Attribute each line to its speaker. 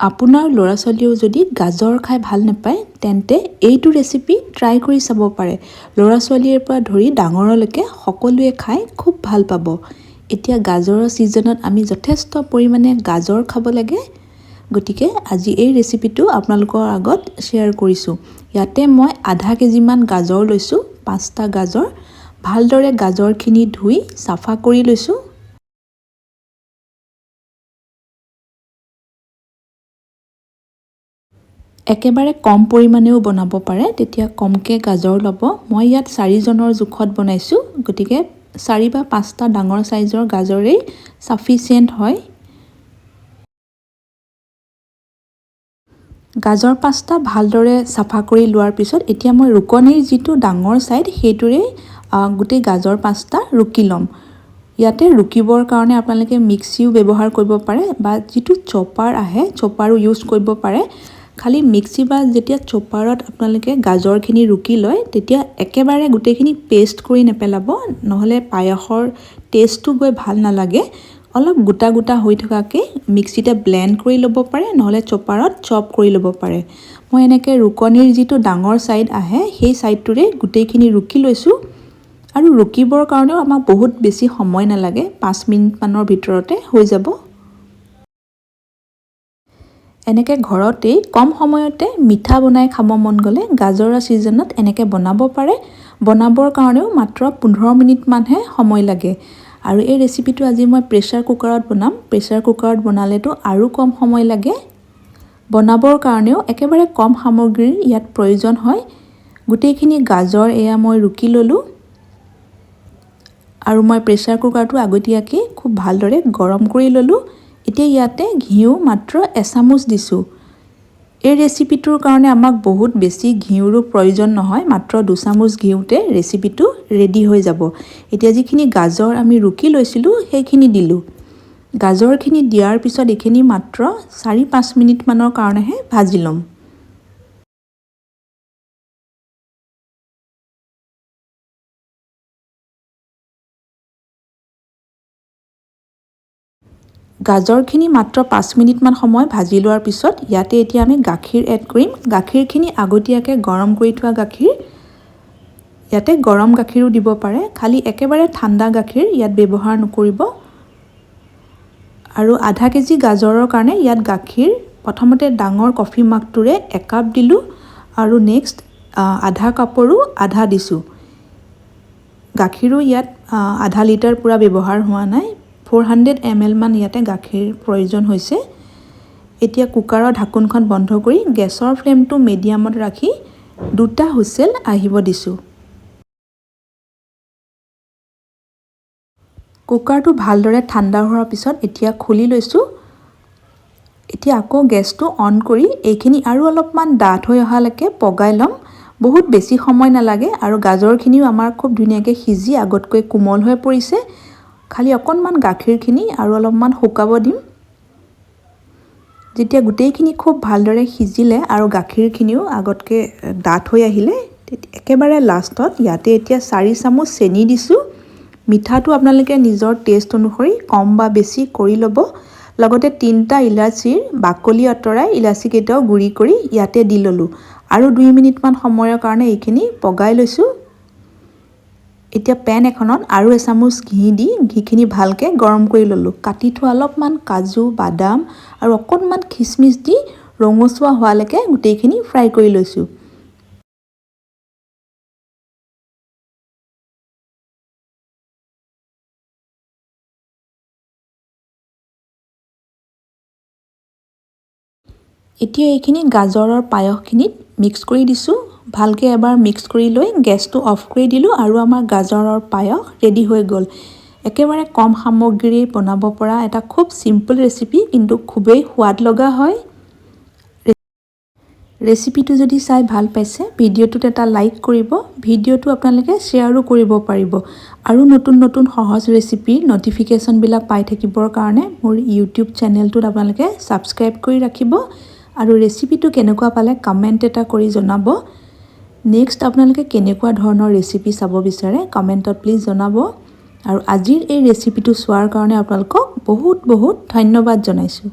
Speaker 1: আপোনাৰ ল'ৰা ছোৱালীও যদি গাজৰ খাই ভাল নাপায় তেন্তে এইটো ৰেচিপি ট্ৰাই কৰি চাব পাৰে। ল'ৰা ছোৱালীৰ পৰা ধৰি ডাঙৰলৈকে সকলোৱে খাই খুব ভাল পাব। এতিয়া গাজৰৰ ছিজনত আমি যথেষ্ট পৰিমাণে গাজৰ খাব লাগে। গতিকে আজি এই ৰেচিপিটো আপোনালোকৰ আগত শ্বেয়াৰ কৰিছোঁ। ইয়াতে মই আধা কেজিমান গাজৰ লৈছোঁ, 5টা গাজৰ। ভালদৰে গাজৰখিনি ধুই চাফা কৰি লৈছোঁ। একেবাৰে কম পৰিমাণেও বনাব পাৰে, তেতিয়া কমকৈ গাজৰ ল'ব। মই ইয়াত 4জনৰ জোখত বনাইছোঁ, গতিকে 4 বা 5টা ডাঙৰ চাইজৰ গাজৰেই ছাফিচিয়েণ্ট হয়। গাজৰ 5টা ভালদৰে চাফা কৰি লোৱাৰ পিছত এতিয়া মই ৰুকনিৰ যিটো ডাঙৰ ছাইড সেইটোৰে গোটেই গাজৰ 5টা ৰুকি ল'ম। ইয়াতে ৰুকিবৰ কাৰণে আপোনালোকে মিক্সিও ব্যৱহাৰ কৰিব পাৰে বা যিটো চপাৰ আহে চপাৰো ইউজ কৰিব পাৰে। খালি মিক্সি বা যেতিয়া চপাৰত আপোনালোকে গাজৰখিনি ৰুকি লয় তেতিয়া একেবাৰে গোটেইখিনি পেষ্ট কৰি নেপেলাব, নহ'লে পায়সৰ টেষ্টটো গৈ ভাল নালাগে। অলপ গোটা গোটা হৈ থকাকৈ মিক্সিতে ব্লেণ্ড কৰি ল'ব পাৰে, নহ'লে চপাৰত চপ কৰি ল'ব পাৰে। মই এনেকৈ ৰুকনিৰ যিটো ডাঙৰ ছাইড আহে সেই ছাইডটোৰে গোটেইখিনি ৰুকি লৈছোঁ। আৰু ৰুকিবৰ কাৰণেও আমাক বহুত বেছি সময় নালাগে, 5 মিনিটমানৰ ভিতৰতে হৈ যাব। এনেকৈ ঘৰতেই কম সময়তে মিঠা বনাই খাব মন গ'লে গাজৰৰ ছিজনত এনেকৈ বনাব পাৰে। বনাবৰ কাৰণেও মাত্ৰ 15 মিনিটমানহে সময় লাগে। আৰু এই ৰেচিপিটো আজি মই প্ৰেছাৰ কুকাৰত বনাম। প্ৰেছাৰ কুকাৰত বনালেতো আৰু কম সময় লাগে। বনাবৰ কাৰণেও একেবাৰে কম সামগ্ৰীৰ ইয়াত প্ৰয়োজন হয়। গোটেইখিনি গাজৰ এয়া মই ৰুকি ল'লোঁ। আৰু মই প্ৰেছাৰ কুকাৰটো আগতীয়াকৈ খুব ভালদৰে গৰম কৰি ল'লোঁ। এতিয়া ইয়াতে ঘিউ মাত্ৰ 1 চামুচ দিছোঁ। এই ৰেচিপিটোৰ কাৰণে আমাক বহুত বেছি ঘিউৰো প্ৰয়োজন নহয়, মাত্ৰ 2 চামুচ ঘিউতে ৰেচিপিটো ৰেডি হৈ যাব। এতিয়া যিখিনি গাজৰ আমি ৰুকি লৈছিলোঁ সেইখিনি দিলোঁ। গাজৰখিনি দিয়াৰ পিছত এইখিনি মাত্ৰ 4-5 মিনিটমানৰ কাৰণেহে ভাজি ল'ম। গাজৰখিনি মাত্ৰ 5 মিনিটমান সময় ভাজি লোৱাৰ পিছত ইয়াতে এতিয়া আমি গাখীৰ এড কৰিম। গাখীৰখিনি আগতীয়াকৈ গৰম কৰি থোৱা গাখীৰ। ইয়াতে গৰম গাখীৰো দিব পাৰে, খালি একেবাৰে ঠাণ্ডা গাখীৰ ইয়াত ব্যৱহাৰ নকৰিব। আৰু আধা কেজি গাজৰৰ কাৰণে ইয়াত গাখীৰ প্ৰথমতে ডাঙৰ কফি মাগটোৰে 1 কাপ দিলোঁ আৰু নেক্সট আধা কাপৰো আধা দিছোঁ। গাখীৰো ইয়াত আধা লিটাৰ পূৰা ব্যৱহাৰ হোৱা নাই, 400 ml মান ইয়াতে গাখীৰ প্ৰয়োজন হৈছে। এতিয়া কুকাৰৰ ঢাকোনখন বন্ধ কৰি গেছৰ ফ্লেমটো মিডিয়ামত ৰাখি 2টা হুইচেল আহিব দিছোঁ। কুকাৰটো ভালদৰে ঠাণ্ডা হোৱাৰ পিছত এতিয়া খুলি লৈছোঁ। এতিয়া আকৌ গেছটো অন কৰি এইখিনি আৰু অলপমান ডাঠ হৈ অহালৈকে পগাই ল'ম। বহুত বেছি সময় নালাগে আৰু গাজৰখিনিও আমাৰ খুব ধুনীয়াকৈ সিজি আগতকৈ কোমল হৈ পৰিছে। খালি অকণমান গাখীৰখিনি আৰু অলপমান শুকাব দিম। যেতিয়া গোটেইখিনি খুব ভালদৰে সিজিলে আৰু গাখীৰখিনিও আগতকৈ ডাঠ হৈ আহিলে একেবাৰে লাষ্টত ইয়াতে এতিয়া 4 চামুচ চেনি দিছোঁ। মিঠাটো আপোনালোকে নিজৰ টেষ্ট অনুসৰি কম বা বেছি কৰি ল'ব। লগতে 3টা ইলাচিৰ বাকলি আঁতৰাই ইলাচিকেইটাও গুড়ি কৰি ইয়াতে দি ল'লোঁ। আৰু 2 মিনিটমান সময়ৰ কাৰণে এইখিনি পগাই লৈছোঁ। এতিয়া পেন এখনত আৰু 1 চামুচ ঘি দি ঘিখিনি ভালকৈ গৰম কৰি ল'লোঁ। কাটি থোৱা অলপমান কাজু, বাদাম আৰু অকণমান খিচমিচ দি ৰঙচুৱা হোৱালৈকে গোটেইখিনি ফ্ৰাই কৰি লৈছোঁ। এতিয়া এইখিনি গাজৰৰ পায়সখিনিত মিক্স কৰি দিছোঁ। ভালকৈ এবাৰ মিক্স কৰি লৈ গেছটো অফ কৰি দিলোঁ আৰু আমাৰ গাজৰৰ পায়স ৰেডি হৈ গ'ল। একেবাৰে কম সামগ্ৰীৰে বনাব পৰা এটা খুব চিম্পল ৰেচিপি, কিন্তু খুবেই সোৱাদ লগা হয়। ৰেচিপিটো যদি চাই ভাল পাইছে ভিডিঅ'টোত এটা লাইক কৰিব। ভিডিঅ'টো আপোনালোকে শ্বেয়াৰো কৰিব পাৰিব। আৰু নতুন নতুন সহজ ৰেচিপিৰ নটিফিকেশ্যনবিলাক পাই থাকিবৰ কাৰণে মোৰ ইউটিউব চেনেলটোত আপোনালোকে ছাবস্ক্ৰাইব কৰি ৰাখিব। আৰু ৰেচিপিটো কেনেকুৱা পালে কমেণ্ট এটা কৰি জনাব। নেক্সট আপোনালোকে কেনেকুৱা ধৰণৰ ৰেচিপি চাব বিচাৰে কমেণ্টত প্লিজ জনাব। আৰু আজিৰ এই ৰেচিপিটো চোৱাৰ কাৰণে আপোনালোকক বহুত বহুত ধন্যবাদ জনাইছোঁ।